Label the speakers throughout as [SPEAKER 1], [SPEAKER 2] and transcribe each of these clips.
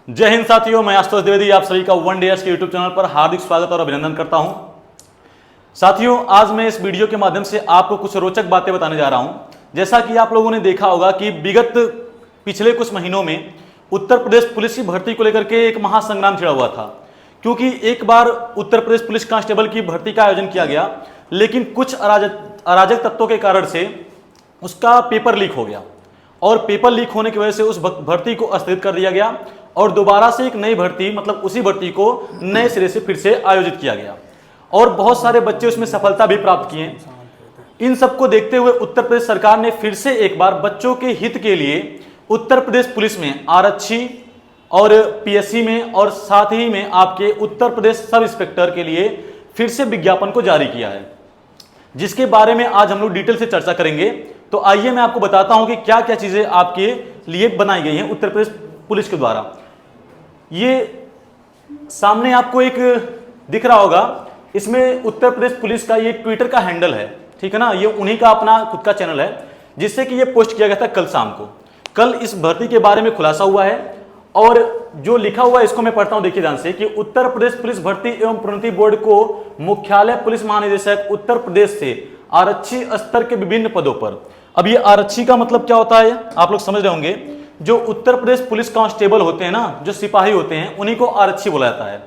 [SPEAKER 1] जय हिंद साथियों, मैं आशुतोष द्विवेदी आप सभी का वन डे के यूट्यूब चैनल पर हार्दिक स्वागत और अभिनंदन करता हूं। साथियों, आज मैं इस वीडियो के माध्यम से आपको कुछ रोचक बातें बताने जा रहा हूं। जैसा कि आप लोगों ने देखा होगा कि विगत पिछले कुछ महीनों में उत्तर प्रदेश पुलिस की भर्ती को लेकर के एक महासंग्राम छिड़ा हुआ था, क्योंकि एक बार उत्तर प्रदेश पुलिस कांस्टेबल की भर्ती का आयोजन किया गया, लेकिन कुछ अराजक तत्वों के कारण से उसका पेपर लीक हो गया और पेपर लीक होने की वजह से उस भर्ती को स्थगित कर दिया गया और दोबारा से एक नई भर्ती, मतलब उसी भर्ती को नए सिरे से फिर से आयोजित किया गया और बहुत सारे बच्चे उसमें सफलता भी प्राप्त किए। इन सबको देखते हुए उत्तर प्रदेश सरकार ने फिर से एक बार बच्चों के हित के लिए उत्तर प्रदेश पुलिस में आरक्षी और पीएससी में और साथ ही में आपके उत्तर प्रदेश सब इंस्पेक्टर के लिए फिर से विज्ञापन को जारी किया है, जिसके बारे में आज हम लोग डिटेल से चर्चा करेंगे। तो आइए मैं आपको बताता हूं कि क्या क्या चीजें आपके लिए बनाई गई हैं उत्तर प्रदेश पुलिस के द्वारा। ये सामने आपको एक दिख रहा होगा, इसमें उत्तर प्रदेश पुलिस का ये ट्विटर का हैंडल है, ठीक है ना। ये उन्हीं का अपना खुद का चैनल है, जिससे कि ये पोस्ट किया गया था कल शाम को। कल इस भर्ती के बारे में खुलासा हुआ है और जो लिखा हुआ है इसको मैं पढ़ता हूं, देखिए ध्यान से, कि उत्तर प्रदेश पुलिस भर्ती एवं प्रोन्नति बोर्ड को मुख्यालय पुलिस महानिदेशक उत्तर प्रदेश से आरक्षी स्तर के विभिन्न पदों पर। अब ये आरक्षी का मतलब क्या होता है आप लोग समझ रहे होंगे। जो उत्तर प्रदेश पुलिस कांस्टेबल होते हैं ना, जो सिपाही होते हैं, उन्हीं को आरक्षी बोला जाता है।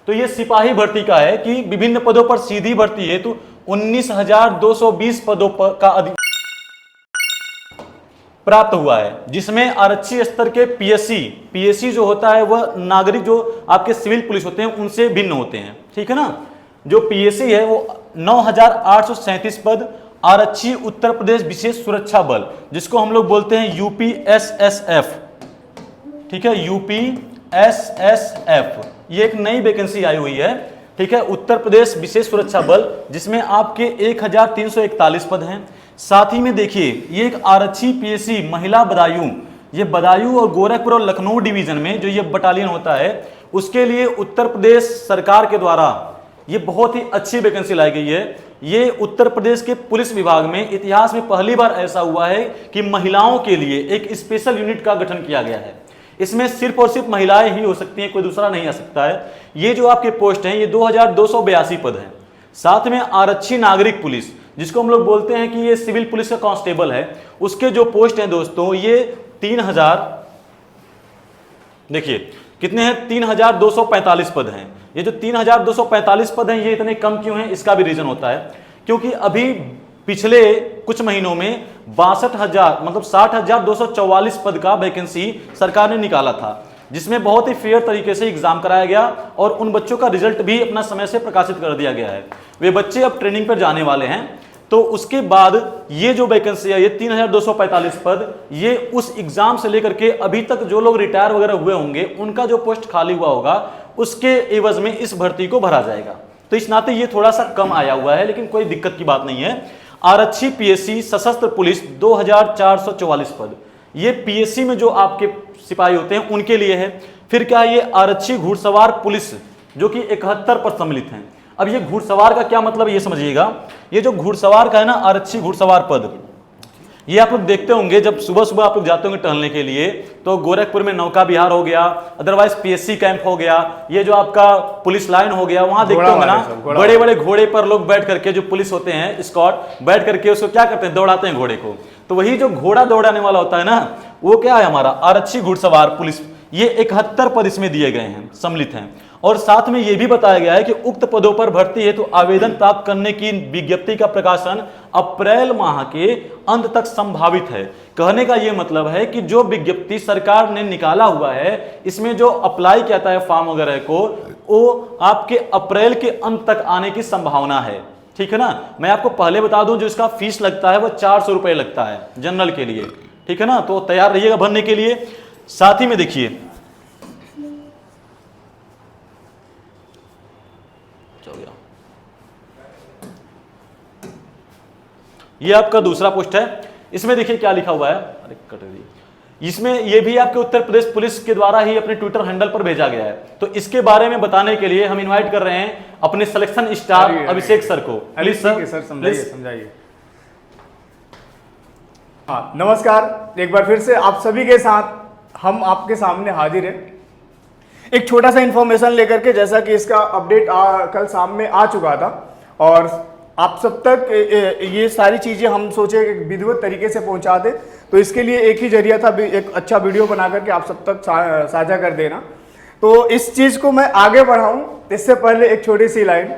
[SPEAKER 1] तो ये सिपाही भर्ती का है कि विभिन्न पदों पर सीधी भर्ती है, तो 19,220 पदों पर का प्राप्त हुआ है, जिसमें आरक्षी स्तर के पीएससी जो होता है वह नागरिक जो आपके सिविल पुलिस होते हैं उनसे भिन्न होते हैं, ठीक है ना। जो पीएससी है वो 9,837 पद, आरक्षी उत्तर प्रदेश विशेष सुरक्षा बल, जिसको हम लोग बोलते हैं यूपीएसएसएफ, ठीक है, यूपीएसएसएफ, ये एक नई वैकेंसी आई हुई है, ठीक है, उत्तर प्रदेश विशेष सुरक्षा बल, जिसमें आपके 1,341 पद हैं। साथ ही में देखिए ये एक आरक्षी पीएससी महिला बदायूं, ये बदायूं और गोरखपुर और लखनऊ डिवीजन में जो ये बटालियन होता है, उसके लिए उत्तर प्रदेश सरकार के द्वारा ये बहुत ही अच्छी वैकेंसी लाई गई है। ये उत्तर प्रदेश के पुलिस विभाग में इतिहास में पहली बार ऐसा हुआ है कि महिलाओं के लिए एक स्पेशल यूनिट का गठन किया गया है। इसमें सिर्फ और सिर्फ महिलाएं ही हो सकती हैं, कोई दूसरा नहीं आ सकता है। ये जो आपके पोस्ट हैं ये 2,282 पद हैं। साथ में आरक्षी नागरिक पुलिस, जिसको हम लोग बोलते हैं कि ये सिविल पुलिस का कांस्टेबल है, उसके जो पोस्ट हैं दोस्तों ये 3,000, देखिए कितने हैं, 3,245 पद हैं। ये जो 3,245 पद हैं ये इतने कम क्यों हैं, इसका भी रीजन होता है, क्योंकि अभी पिछले कुछ महीनों में 62,000 मतलब 60,244 पद का वैकेंसी सरकार ने निकाला था, जिसमें बहुत ही फेयर तरीके से एग्जाम कराया गया और उन बच्चों का रिजल्ट भी अपना समय से प्रकाशित कर दिया गया है। वे बच्चे अब ट्रेनिंग पर जाने वाले हैं। तो उसके बाद ये जो वैकेंसी है ये 3,245 पद, ये उस एग्जाम से लेकर के अभी तक जो लोग रिटायर वगैरह हुए होंगे उनका जो पोस्ट खाली हुआ होगा उसके एवज में इस भर्ती को भरा जाएगा। तो इस नाते ये थोड़ा सा कम आया हुआ है, लेकिन कोई दिक्कत की बात नहीं है। आरक्षी पीएससी सशस्त्र पुलिस 2,444 पद, ये पीएससी में जो आपके सिपाही होते हैं उनके लिए है। फिर क्या है, ये आरक्षी घुड़सवार पुलिस जो कि 71 पद सम्मिलित हैं। अब ये घुड़सवार का क्या मतलब ये समझिएगा, ये जो घुड़सवार का है ना, आरक्षी घुड़सवार पद, ये आप लोग देखते होंगे जब सुबह सुबह आप लोग जाते होंगे टहलने के लिए, तो गोरखपुर में नौका विहार हो गया, अदरवाइज पीएससी कैंप हो गया, ये जो आपका पुलिस लाइन हो गया, वहां देखते होंगे ना बड़े बड़े घोड़े पर लोग बैठ करके, जो पुलिस होते हैं स्कॉट, बैठ करके उसको क्या करते हैं, दौड़ाते हैं घोड़े को। तो वही जो घोड़ा दौड़ाने वाला होता है ना, वो क्या है, हमारा आरक्षी घुड़सवार पुलिस। ये 71 पद इसमें दिए गए हैं, सम्मिलित हैं। और साथ में यह भी बताया गया है कि उक्त पदों पर भर्ती हेतु तो आवेदन प्राप्त करने की विज्ञप्ति का प्रकाशन अप्रैल माह के अंत तक संभावित है। कहने का यह मतलब है कि जो विज्ञप्ति सरकार ने निकाला हुआ है, इसमें जो अप्लाई किया था फॉर्म वगैरह को, वो आपके अप्रैल के अंत तक आने की संभावना है, ठीक है ना। मैं आपको पहले बता दूं, जो इसका फीस लगता है वह 400 रुपए लगता है जनरल के लिए, ठीक है ना। तो तैयार रहिएगा भरने के लिए। साथ ही में देखिए ये आपका दूसरा पोस्ट है, इसमें देखिए क्या लिखा हुआ है, अरे कट रही, इसमें ये भी आपके उत्तर प्रदेश पुलिस के द्वारा ही अपने ट्विटर हैंडल पर भेजा गया है। तो इसके बारे में बताने के लिए हम इनवाइट कर रहे हैं अपने सिलेक्शन स्टार अभिषेक सर को। प्लीज सर
[SPEAKER 2] समझाइए। नमस्कार, एक बार फिर से आप सभी के साथ हम आपके सामने हाजिर हैं। एक छोटा सा इन्फॉर्मेशन लेकर के, जैसा कि इसका अपडेट कल शाम में आ चुका था और आप सब तक ये सारी चीज़ें हम सोचे कि विधिवत तरीके से पहुंचा दें, तो इसके लिए एक ही जरिया था, एक अच्छा वीडियो बना करके आप सब तक साझा कर देना। तो इस चीज़ को मैं आगे बढ़ाऊं इससे पहले एक छोटी सी लाइन,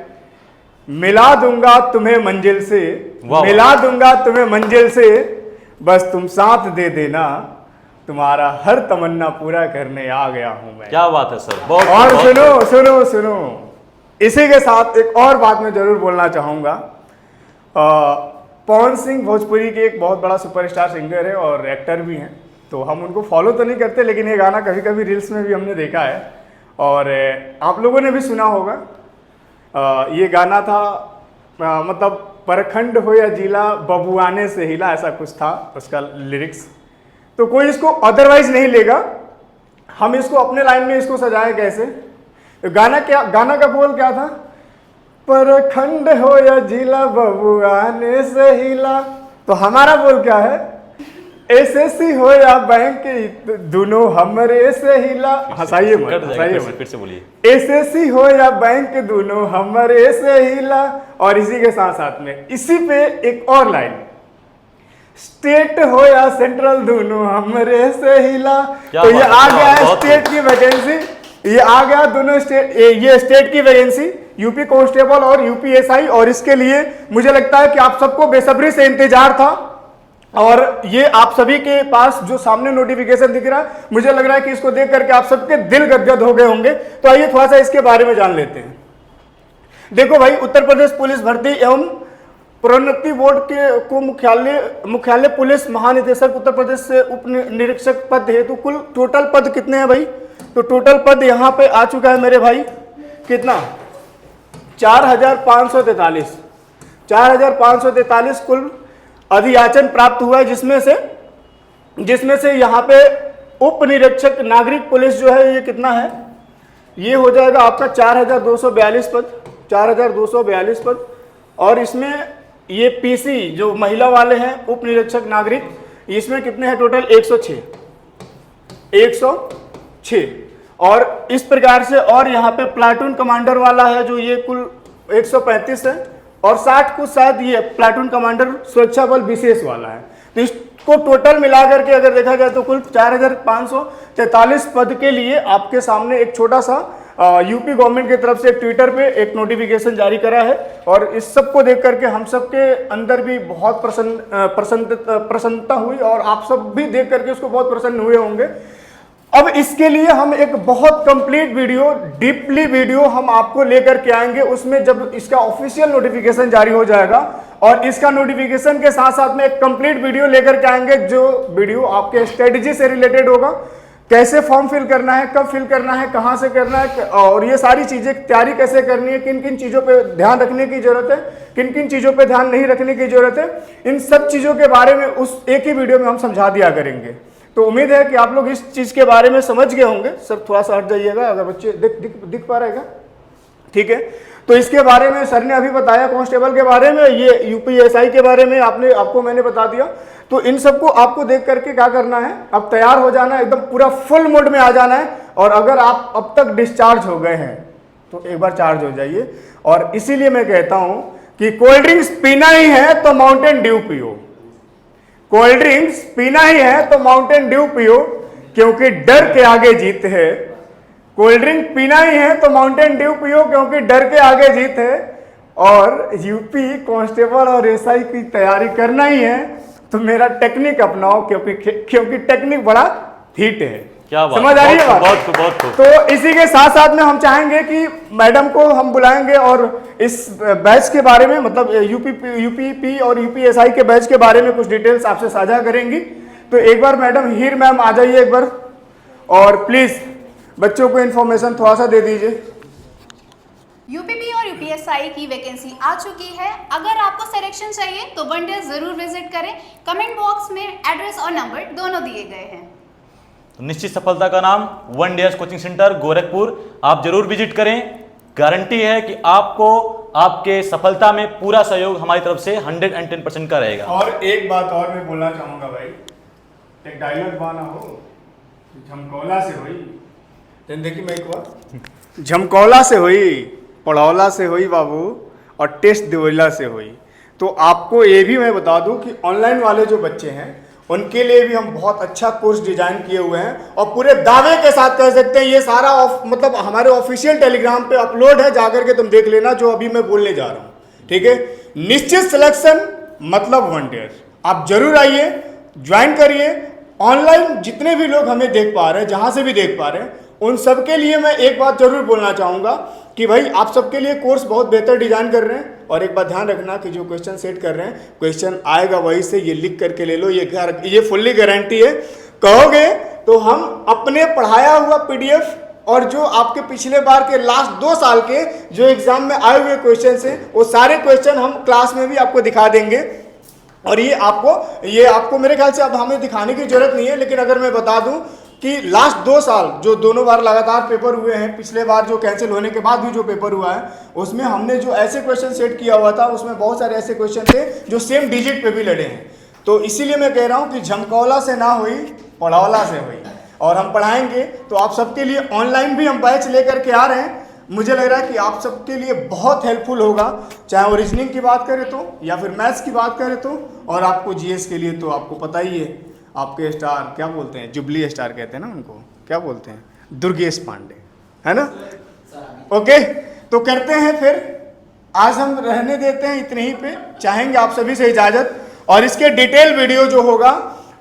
[SPEAKER 2] मिला दूंगा तुम्हें मंजिल से, मिला दूंगा तुम्हें मंजिल से, बस तुम साथ दे देना, तुम्हारा हर तमन्ना पूरा करने आ गया हूं मैं।
[SPEAKER 1] क्या बात है सर, बहुत।
[SPEAKER 2] और सुनो सुनो सुनो, इसी के साथ एक और बात मैं जरूर बोलना चाहूंगा। पवन सिंह भोजपुरी के एक बहुत बड़ा सुपरस्टार सिंगर है और एक्टर भी हैं, तो हम उनको फॉलो तो नहीं करते, लेकिन ये गाना कभी कभी रील्स में भी हमने देखा है और आप लोगों ने भी सुना होगा। ये गाना था मतलब परखंड हो या जिला बबुआने से हिला, ऐसा कुछ था उसका लिरिक्स। तो कोई इसको अदरवाइज नहीं लेगा, हम इसको अपने लाइन में इसको सजाएं कैसे। गाना का बोल क्या था, परखंड हो या जिला बबुआने से हिला। तो हमारा बोल क्या है, एसएससी हो या बैंक दोनों हमरे से हिला। हंसाइए मत, हंसाइए मत,
[SPEAKER 1] फिर से बोलिए।
[SPEAKER 2] एसएससी हो या बैंक दोनों हमरे से हिला। और इसी के साथ साथ में इसी पे एक और लाइन, स्टेट हो या सेंट्रल दोनों हमरे से हिला। तो ये आ गया है स्टेट की वैकेंसी, ये आ गया दोनों स्टेट, ये स्टेट की वैकेंसी यूपी कांस्टेबल और यूपी एसआई। और इसके लिए मुझे लगता है कि आप सबको बेसब्री से इंतजार था और ये आप सभी के पास जो सामने नोटिफिकेशन दिख रहा है, मुझे लग रहा है कि इसको देख करके आप सबके दिल गदगद हो गए होंगे। तो आइए थोड़ा सा इसके बारे में जान लेते हैं। देखो भाई, उत्तर प्रदेश पुलिस भर्ती एवं प्रोन्नति बोर्ड के को मुख्यालय पुलिस महानिदेशक उत्तर प्रदेश से उप निरीक्षक पद हेतु कुल टोटल पद कितने हैं भाई? तो टोटल पद यहाँ पे आ चुका है मेरे भाई, कितना? 4543। 4543 कुल अधियाचन प्राप्त हुआ है, जिसमें से यहाँ पे उप निरीक्षक नागरिक पुलिस जो है ये कितना है, ये हो जाएगा आपका 4242 पद, 4242 पद। और इसमें ये पीसी जो महिला वाले हैं उप निरीक्षक नागरिक, इसमें कितने हैं टोटल? 106। और इस प्रकार से और यहाँ पे प्लाटून कमांडर वाला है जो ये कुल 135 है और 60 कुछ शायद ये प्लाटून कमांडर सुरक्षा बल विशेष वाला है। तो इसको टोटल मिला करके अगर देखा जाए तो कुल 4543 पद के लिए आपके सामने एक छोटा सा यूपी गवर्नमेंट की तरफ से ट्विटर पे एक नोटिफिकेशन जारी करा है। और इस सब को देख करके हम सब के अंदर भी बहुत प्रसन्नता हुई और आप सब भी देख करके उसको बहुत प्रसन्न हुए होंगे। अब इसके लिए हम एक बहुत कंप्लीट वीडियो, डीपली वीडियो हम आपको लेकर के आएंगे। उसमें जब इसका ऑफिशियल नोटिफिकेशन जारी हो जाएगा और इसका नोटिफिकेशन के साथ साथ में एक कंप्लीट वीडियो लेकर के आएंगे, जो वीडियो आपके स्ट्रेटजी से रिलेटेड होगा, कैसे फॉर्म फिल करना है, कब फिल करना है, कहां से करना है और ये सारी चीजें तैयारी कैसे करनी है, किन किन चीजों पे ध्यान रखने की जरूरत है, किन किन चीजों पे ध्यान नहीं रखने की जरूरत है, इन सब चीजों के बारे में उस एक ही वीडियो में हम समझा दिया करेंगे। तो उम्मीद है कि आप लोग इस चीज के बारे में समझ गए होंगे। सर थोड़ा सा हट जाइएगा, अगर बच्चे दिख पा रहेगा, ठीक है। तो इसके बारे में सर ने अभी बताया, कांस्टेबल के बारे में, ये यूपीएसआई के बारे में आपको मैंने बता दिया। तो इन सबको आपको देख करके क्या करना है, अब तैयार हो जाना है, एकदम पूरा फुल मोड में आ जाना है। और अगर आप अब तक डिस्चार्ज हो गए हैं तो एक बार चार्ज हो जाइए। और इसीलिए मैं कहता हूं कि कोल्ड ड्रिंक्स पीना ही है तो माउंटेन ड्यू पियो, कोल्ड ड्रिंक्स पीना ही है तो माउंटेन ड्यू पियो, क्योंकि डर के आगे जीत है। कोल्ड ड्रिंक पीना ही है तो माउंटेन ड्यू पियो, क्योंकि डर के आगे जीत है। और यूपी कांस्टेबल और एसआई की तैयारी करना ही है तो मेरा टेक्निक अपनाओ, क्योंकि टेक्निक बड़ा हिट है।
[SPEAKER 1] क्या बात,
[SPEAKER 2] समझ आ रही है बात?
[SPEAKER 1] बहुत।
[SPEAKER 2] तो इसी के साथ साथ में हम चाहेंगे कि मैडम को हम बुलाएंगे और इस बैच के बारे में, मतलब यूपीपी और यूपीएसआई के बैच के बारे में कुछ डिटेल्स आपसे साझा करेंगी। तो एक बार मैडम हीर मैम आ जाइए एक बार, और प्लीज बच्चों को इन्फॉर्मेशन थोड़ा सा दे दीजिए।
[SPEAKER 3] यूपीपी और यूपीएसआई की वैकेंसी आ चुकी है। अगर आपको सिलेक्शन चाहिए तो वन डे जरूर विजिट करें। कमेंट बॉक्स में एड्रेस और नंबर दोनों दिए गए हैं।
[SPEAKER 1] तो निश्चित सफलता का नाम one day coaching centre Gorakhpur, आप जरूर विजिट करें। गारंटी है कि आपको आपके सफलता में पूरा सहयोग हमारी तरफ से 110% का रहेगा।
[SPEAKER 2] और एक बात और मैं बोलना चाहूंगा भाई, एक डायलॉग बाना हो झमकौला से होई, देखिए मैं एक बार झमकौला से हुई, पढ़ौला से हुई बाबू, और टेस्ट दिवैला से हुई। तो आपको ये भी मैं बता दूं कि ऑनलाइन वाले जो बच्चे हैं उनके लिए भी हम बहुत अच्छा कोर्स डिजाइन किए हुए हैं, और पूरे दावे के साथ कह सकते हैं ये सारा मतलब हमारे ऑफिशियल टेलीग्राम पे अपलोड है, जाकर के तुम देख लेना जो अभी मैं बोलने जा रहा हूँ। ठीक है, निश्चित सिलेक्शन मतलब वंडर। आप जरूर आइए, ज्वाइन करिए। ऑनलाइन जितने भी लोग हमें देख पा रहे हैं, जहां से भी देख पा रहे हैं, उन सबके लिए मैं एक बात जरूर बोलना चाहूँगा कि भाई आप सबके लिए कोर्स बहुत बेहतर डिजाइन कर रहे हैं। और एक बात ध्यान रखना कि जो क्वेश्चन सेट कर रहे हैं, क्वेश्चन आएगा वही से, ये लिख करके ले लो, ये फुल्ली गारंटी है। कहोगे तो हम अपने पढ़ाया हुआ पीडीएफ और जो आपके पिछले बार के लास्ट 2 साल के जो एग्जाम में आए हुए क्वेश्चन हैं, वो सारे क्वेश्चन हम क्लास में भी आपको दिखा देंगे। और ये आपको मेरे ख्याल से अब हमें दिखाने की जरूरत नहीं है, लेकिन अगर मैं बता दूं कि लास्ट 2 साल जो दोनों बार लगातार पेपर हुए हैं, पिछले बार जो कैंसिल होने के बाद भी जो पेपर हुआ है, उसमें हमने जो ऐसे क्वेश्चन सेट किया हुआ था, उसमें बहुत सारे ऐसे क्वेश्चन थे जो सेम डिजिट पे भी लड़े हैं। तो इसीलिए मैं कह रहा हूँ कि झमकौला से ना हुई, पढ़ौला से हुई। और हम पढ़ाएंगे तो आप सबके लिए ऑनलाइन भी हम बैच लेकर के आ रहे हैं। मुझे लग रहा है कि आप सबके लिए बहुत हेल्पफुल होगा, चाहे वो रीजनिंग की बात करें तो, या फिर मैथ्स की बात करें तो, और आपको जीएस के लिए तो आपको पता ही है, आपके स्टार क्या बोलते हैं, जुबली स्टार कहते हैं ना उनको, क्या बोलते हैं, दुर्गेश पांडे, है ना। ओके, तो करते हैं फिर, आज हम रहने देते हैं इतने ही पे। चाहेंगे आप सभी से इजाजत, और इसके डिटेल वीडियो जो होगा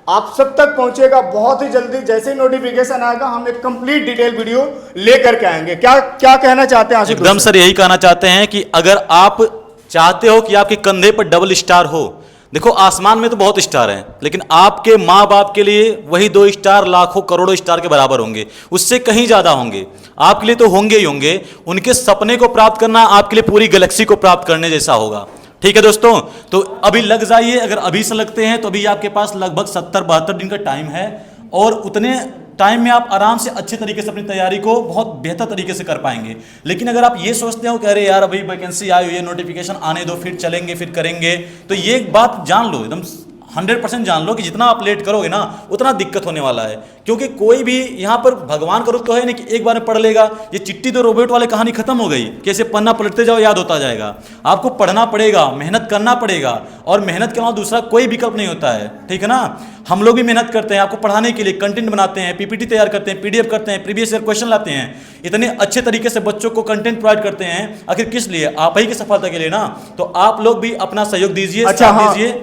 [SPEAKER 2] आप सब तक पहुंचेगा बहुत ही जल्दी। जैसे ही नोटिफिकेशन आएगा हम एक कंप्लीट डिटेल वीडियो लेकर के आएंगे। क्या कहना चाहते हैं?
[SPEAKER 1] एकदम सर यही कहना चाहते हैं कि अगर आप चाहते हो कि आपके कंधे पर डबल स्टार हो, देखो आसमान में तो बहुत स्टार हैं, लेकिन आपके माँ बाप के लिए वही 2 स्टार लाखों करोड़ों स्टार के बराबर होंगे, उससे कहीं ज़्यादा होंगे। आपके लिए तो होंगे ही होंगे। उनके सपने को प्राप्त करना आपके लिए पूरी गैलेक्सी को प्राप्त करने जैसा होगा। ठीक है दोस्तों, तो अभी लग जाइए। अगर अभी से लगते हैं तो अभी आपके पास लगभग 70-72 दिन का टाइम है, और उतने टाइम में आप आराम से अच्छे तरीके से अपनी तैयारी को बहुत बेहतर तरीके से कर पाएंगे। लेकिन अगर आप ये सोचते हो कि अरे यार अभी वैकेंसी आई हुई है, नोटिफिकेशन आने दो, फिर चलेंगे, फिर करेंगे, तो ये एक बात जान लो, एकदम 100% जान लो कि जितना आप लेट करोगे ना उतना दिक्कत होने वाला है। क्योंकि कोई भी यहाँ पर भगवान का रूप तो है नहीं कि एक बार में पढ़ लेगा। ये चिट्ठी तो रोबोट वाले कहानी खत्म हो गई, कैसे पन्ना पलटते जाओ याद होता जाएगा। आपको पढ़ना पड़ेगा, मेहनत करना पड़ेगा, और मेहनत के अलावा दूसरा कोई विकल्प नहीं होता है। ठीक है ना, हम लोग भी मेहनत करते हैं आपको पढ़ाने के लिए, कंटेंट बनाते हैं, पीपीटी तैयार करते हैं, पीडीएफ करते हैं, प्रीवियस ईयर क्वेश्चन लाते हैं, इतने अच्छे तरीके से बच्चों को कंटेंट प्रोवाइड करते हैं। आखिर किस लिए? आप ही की सफलता के लिए ना। तो आप लोग भी अपना सहयोग दीजिए, साथ दीजिए,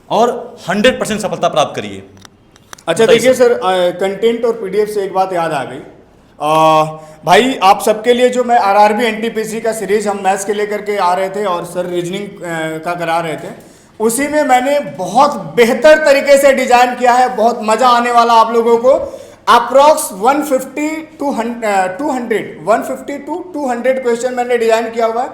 [SPEAKER 1] और 100% सफलता प्राप्त करिए।
[SPEAKER 2] अच्छा देखिए सर, कंटेंट और पीडीएफ से एक बात याद आ गई। भाई आप सबके लिए जो मैं आरआरबी एनटीपीसी का सीरीज हम मैथ्स के लेकर के आ रहे थे, और सर रीजनिंग का करा रहे थे, उसी में मैंने बहुत बेहतर तरीके से डिजाइन किया है। बहुत मजा आने वाला आप लोगों को। अप्रॉक्स 150 टू 200 क्वेश्चन मैंने डिजाइन किया हुआ है,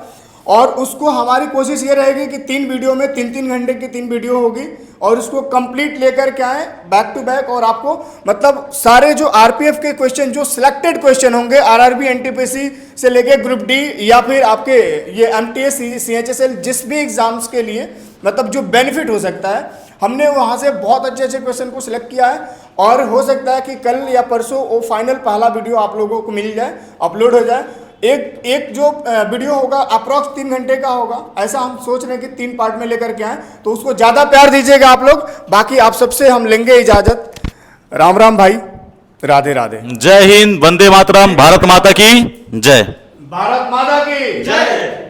[SPEAKER 2] और उसको हमारी कोशिश ये रहेगी कि 3 वीडियो में 3-3 घंटे की 3 वीडियो होगी, और उसको कंप्लीट लेकर के आए बैक टू बैक। और आपको मतलब सारे जो आरपीएफ के क्वेश्चन, जो सिलेक्टेड क्वेश्चन होंगे आरआरबी एनटीपीसी से लेके ग्रुप डी, या फिर आपके ये एमटीएस सीएचएसएल, जिस भी एग्जाम्स के लिए मतलब जो बेनिफिट हो सकता है, हमने वहाँ से बहुत अच्छे अच्छे क्वेश्चन को सिलेक्ट किया है। और हो सकता है कि कल या परसों वो फाइनल पहला वीडियो आप लोगों को मिल जाए, अपलोड हो जाए। एक जो वीडियो होगा अप्रॉक्स 3 घंटे का होगा, ऐसा हम सोच रहे हैं कि 3 पार्ट में लेकर के आए, तो उसको ज़्यादा प्यार दीजिएगा आप लोग। बाकी आप सबसे हम लेंगे इजाज़त। राम राम भाई, राधे राधे।
[SPEAKER 1] जय हिंद, वंदे मातरम, भारत माता की जय।
[SPEAKER 2] भारत माता की जय।